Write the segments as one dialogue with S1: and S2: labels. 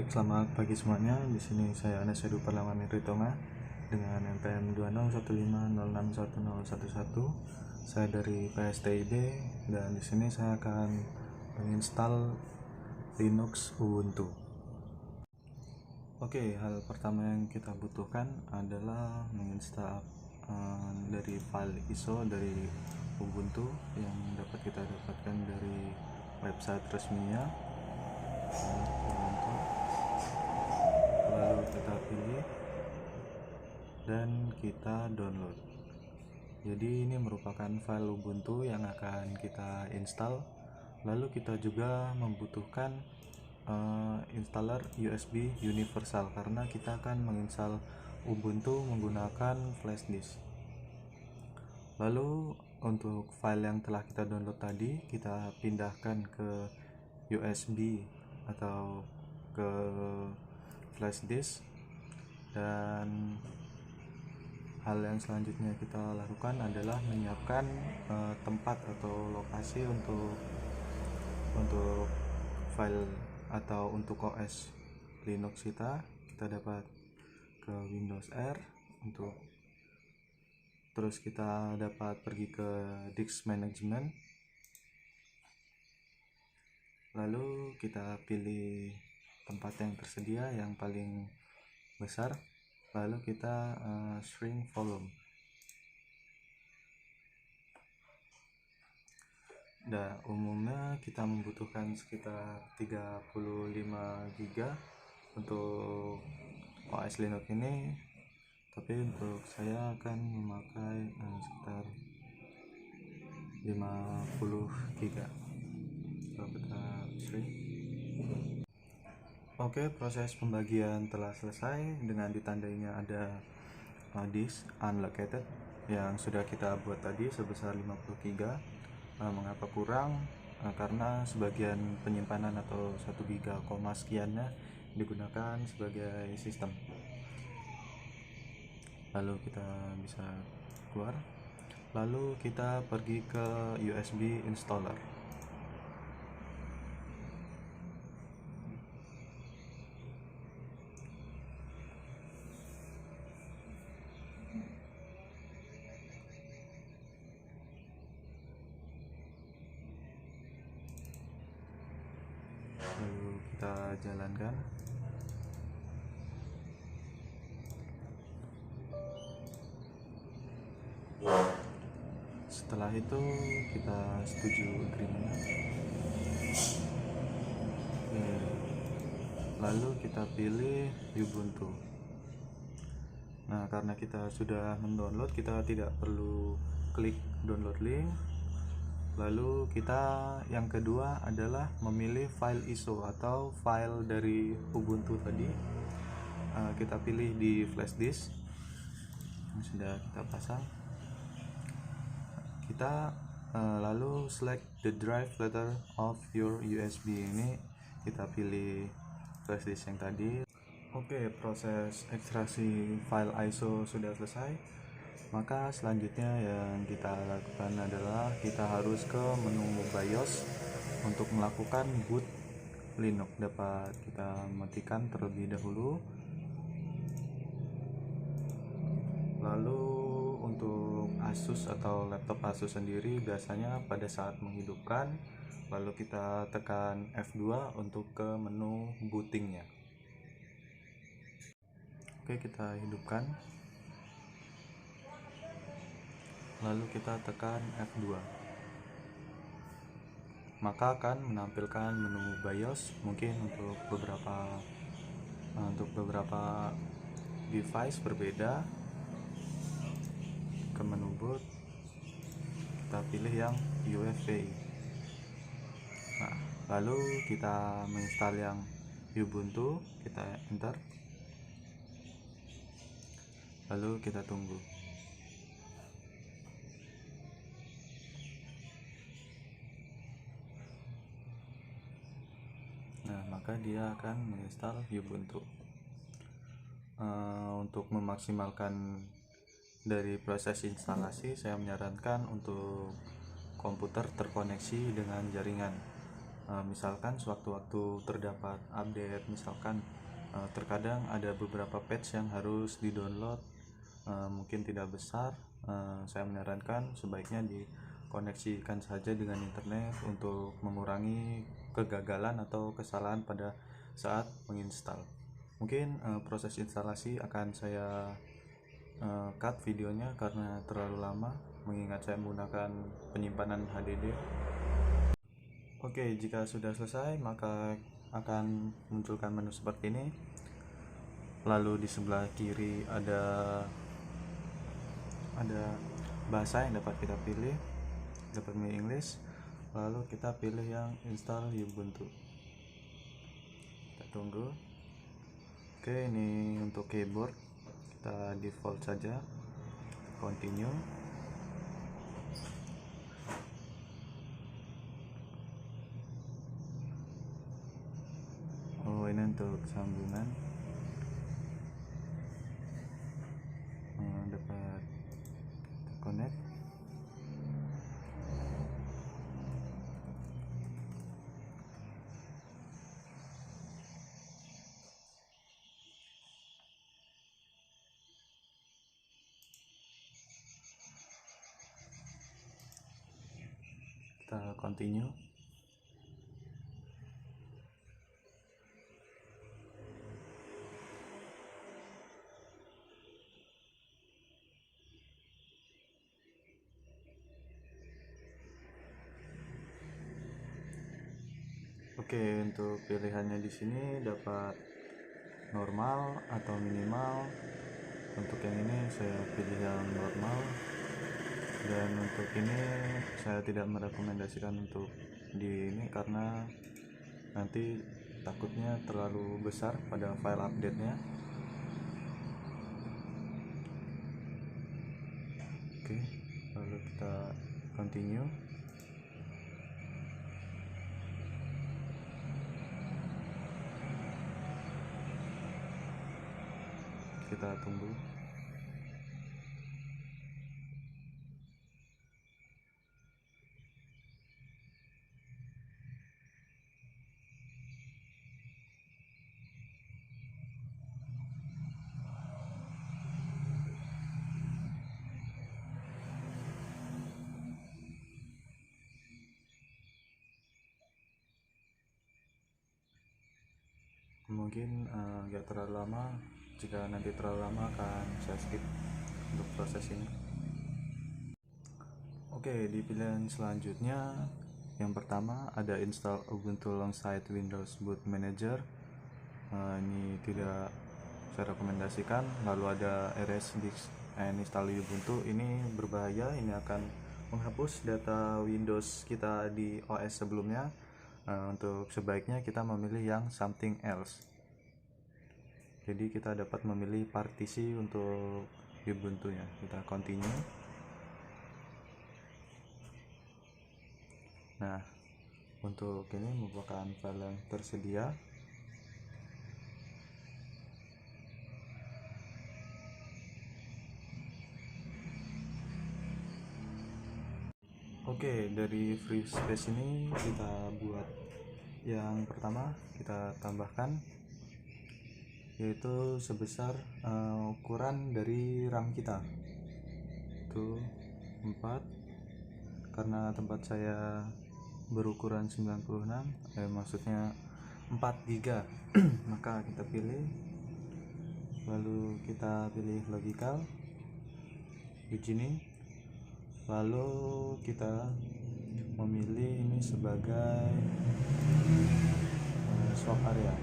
S1: Selamat pagi semuanya. Di sini saya Anas Edu Parlawan Ritonga dengan NPM 2015061011. Saya dari PSTIB dan di sini saya akan menginstal Linux Ubuntu. Oke, hal pertama yang kita butuhkan adalah menginstal dari file ISO dari Ubuntu yang dapat kita dapatkan dari website resminya. Lalu kita pilih dan kita download. Jadi ini merupakan file Ubuntu yang akan kita install. Lalu kita juga membutuhkan installer USB universal karena kita akan menginstal Ubuntu menggunakan flash disk. Lalu untuk file yang telah kita download tadi kita pindahkan ke USB atau ke flash disk, dan hal yang selanjutnya kita lakukan adalah menyiapkan tempat atau lokasi untuk file atau untuk OS Linux kita dapat ke Windows R terus kita dapat pergi ke disk management, lalu kita pilih tempat yang tersedia yang paling besar, lalu kita shrink volume. Nah, umumnya kita membutuhkan sekitar 35 GB untuk OS Linux ini, tapi untuk saya akan memakai sekitar 50 GB. Kita shrink. Oke, proses pembagian telah selesai dengan ditandainya ada disk unallocated yang sudah kita buat tadi sebesar 50 GB. Mengapa kurang? Karena sebagian penyimpanan atau 1 GB, sekiannya digunakan sebagai sistem. Lalu kita bisa keluar, lalu kita pergi ke USB installer. Lalu kita jalankan. Setelah itu kita setuju agreement. Lalu kita pilih Ubuntu. Nah, karena kita sudah mendownload, kita tidak perlu klik download link. Lalu kita yang kedua adalah memilih file ISO atau file dari Ubuntu tadi. Kita pilih di flash disk yang sudah kita pasang. Kita lalu select the drive letter of your USB. Ini kita pilih flash disk yang tadi. Oke, proses ekstraksi file ISO sudah selesai. Maka selanjutnya yang kita lakukan adalah kita harus ke menu BIOS untuk melakukan boot Linux. Dapat kita matikan terlebih dahulu. Lalu untuk Asus atau laptop Asus sendiri biasanya pada saat menghidupkan, lalu kita tekan F2 untuk ke menu bootingnya. Oke, kita hidupkan, lalu kita tekan F2, maka akan menampilkan menu BIOS. Mungkin untuk beberapa device berbeda. Ke menu boot kita pilih yang UEFI. Nah, lalu kita menginstal yang Ubuntu, kita enter, lalu kita tunggu. Nah, maka dia akan menginstal Ubuntu. Untuk memaksimalkan dari proses instalasi, saya menyarankan untuk komputer terkoneksi dengan jaringan. Misalkan sewaktu-waktu terdapat update, misalkan Terkadang ada beberapa patch yang harus di-download, mungkin tidak besar. Saya menyarankan sebaiknya dikoneksikan saja dengan internet untuk mengurangi kegagalan atau kesalahan pada saat menginstal. Mungkin proses instalasi akan saya cut videonya karena terlalu lama, mengingat saya menggunakan penyimpanan HDD. Oke, jika sudah selesai maka akan munculkan menu seperti ini. Lalu di sebelah kiri ada bahasa yang dapat kita pilih, dapat milih English. Lalu kita pilih yang install Ubuntu. Kita tunggu. Oke, ini untuk keyboard kita default saja, continue. Oh, ini untuk sambungan. Dapat connect. Kita continue. Oke, untuk pilihannya di sini dapat normal atau minimal. Untuk yang ini saya pilih yang normal, dan untuk ini saya tidak merekomendasikan untuk di ini karena nanti takutnya terlalu besar pada file update-nya. Oke, lalu kita continue. Kita tunggu. Mungkin nggak terlalu lama. Jika nanti terlalu lama akan saya skip untuk proses ini. Oke, di pilihan selanjutnya yang pertama ada install Ubuntu alongside Windows Boot Manager. Ini tidak saya rekomendasikan. Lalu ada erase disk and install Ubuntu. Ini berbahaya, ini akan menghapus data Windows kita di OS sebelumnya. Untuk sebaiknya kita memilih yang something else. Jadi kita dapat memilih partisi untuk Ubuntu nya. Kita continue. Nah, untuk ini merupakan file yang tersedia. Oke, dari free space ini kita buat yang pertama, kita tambahkan yaitu sebesar ukuran dari RAM kita itu 4, karena tempat saya berukuran 96, maksudnya 4 GB. Maka kita pilih, lalu kita pilih logical begini, lalu kita memilih ini sebagai swap area.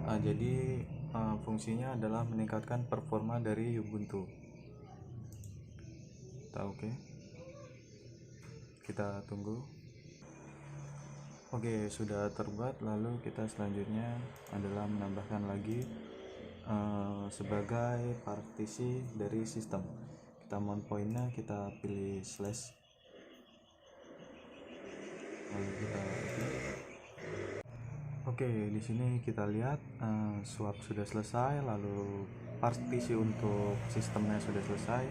S1: Jadi fungsinya adalah meningkatkan performa dari Ubuntu. Oke, kita tunggu. Oke, sudah terbuat. Lalu kita selanjutnya adalah menambahkan lagi sebagai partisi dari sistem. Kita mount pointnya kita pilih slash, lalu kita Oke, di sini kita lihat swap sudah selesai, lalu partisi untuk sistemnya sudah selesai,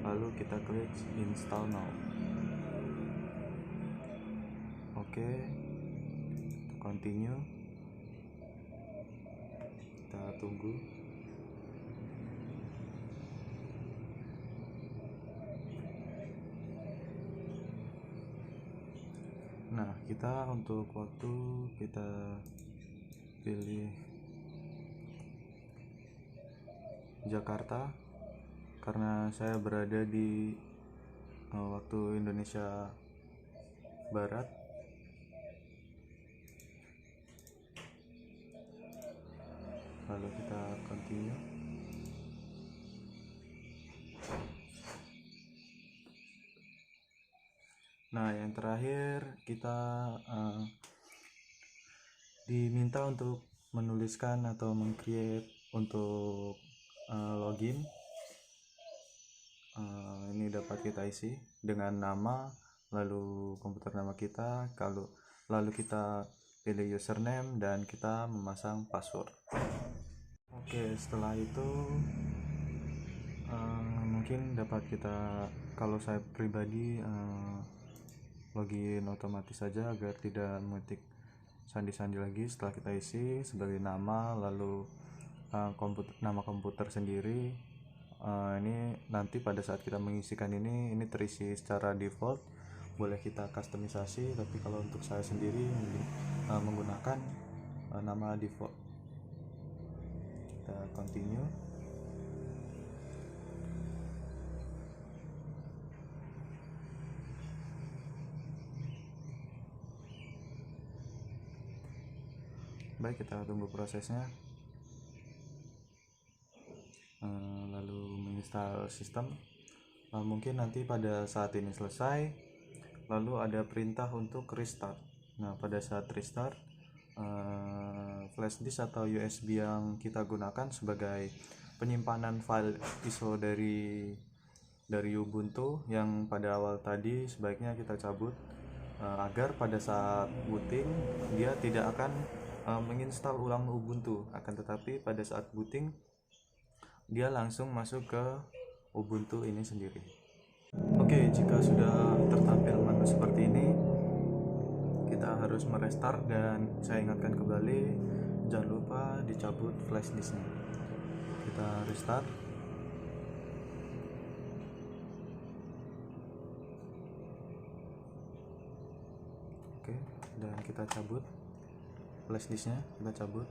S1: lalu kita klik install now. Oke, continue. kita tunggu. Nah, kita untuk waktu kita pilih Jakarta karena saya berada di waktu Indonesia Barat. Lalu kita continue. Nah, yang terakhir kita diminta untuk menuliskan atau meng-create untuk login. Ini dapat kita isi dengan nama, lalu komputer nama kita, lalu kita pilih username dan kita memasang password. Oke, setelah itu mungkin dapat kita, kalau saya pribadi login otomatis saja agar tidak mengetik sandi-sandi lagi. Setelah kita isi sebagai nama, lalu nama komputer sendiri, ini nanti pada saat kita mengisikan ini terisi secara default. Boleh kita customisasi, tapi kalau untuk saya sendiri menggunakan nama default. Kita continue. Baik, kita tunggu prosesnya. Lalu menginstal sistem. Mungkin nanti pada saat ini selesai, lalu ada perintah untuk restart. Nah, pada saat restart, flash disk atau USB yang kita gunakan sebagai penyimpanan file ISO dari Ubuntu yang pada awal tadi sebaiknya kita cabut agar pada saat booting dia tidak akan menginstal ulang Ubuntu, akan tetapi pada saat booting dia langsung masuk ke Ubuntu ini sendiri. Oke, jika sudah tertampil menu seperti ini, kita harus merestart dan saya ingatkan kembali, jangan lupa dicabut flash disknya. Kita restart. Oke, dan kita cabut flash disknya, kita cabut.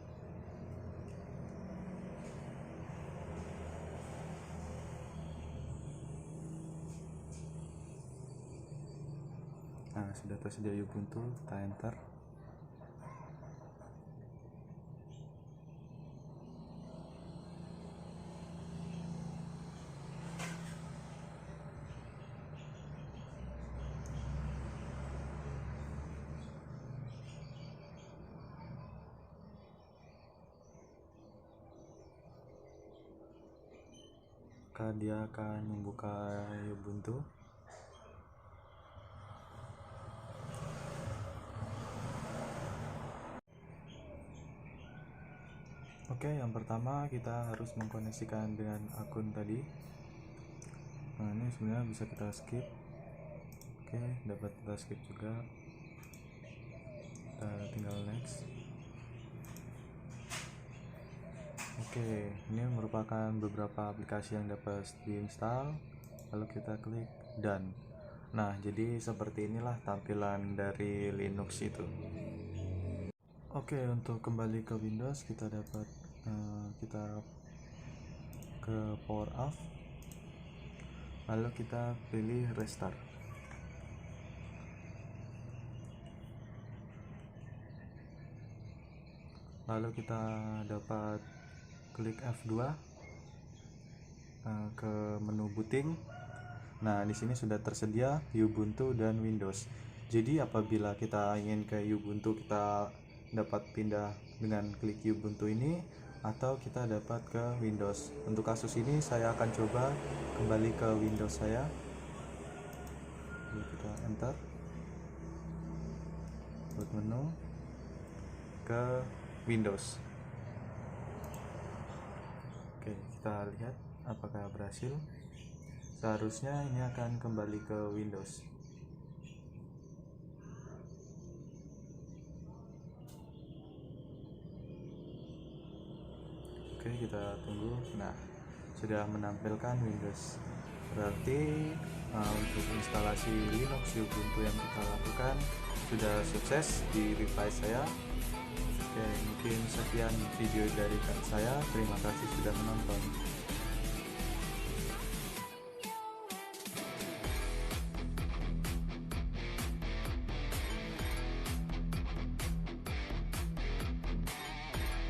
S1: Nah, sudah tersedia Ubuntu, kita enter. Maka dia akan membuka Ubuntu. Oke, yang pertama kita harus mengkoneksikan dengan akun tadi. Nah, ini sebenarnya bisa kita skip. Oke, dapat kita skip juga. Kita tinggal next. Oke, ini merupakan beberapa aplikasi yang dapat diinstal. Lalu kita klik done. Nah, jadi seperti inilah tampilan dari Linux itu. Oke, untuk kembali ke Windows kita dapat kita ke power off, lalu kita pilih restart. Lalu kita dapat klik F2 ke menu booting. Nah, di sini sudah tersedia Ubuntu dan Windows. Jadi apabila kita ingin ke Ubuntu, kita dapat pindah dengan klik Ubuntu ini, atau kita dapat ke Windows. Untuk kasus ini saya akan coba kembali ke Windows saya. Lalu kita enter, buat menu ke Windows. Oke, kita lihat apakah berhasil. Seharusnya ini akan kembali ke Windows. Oke, kita tunggu. Nah, sudah menampilkan Windows, berarti untuk instalasi Linux Ubuntu yang kita lakukan sudah sukses di device saya. Oke, mungkin sekian video dari saya. Terima kasih sudah menonton.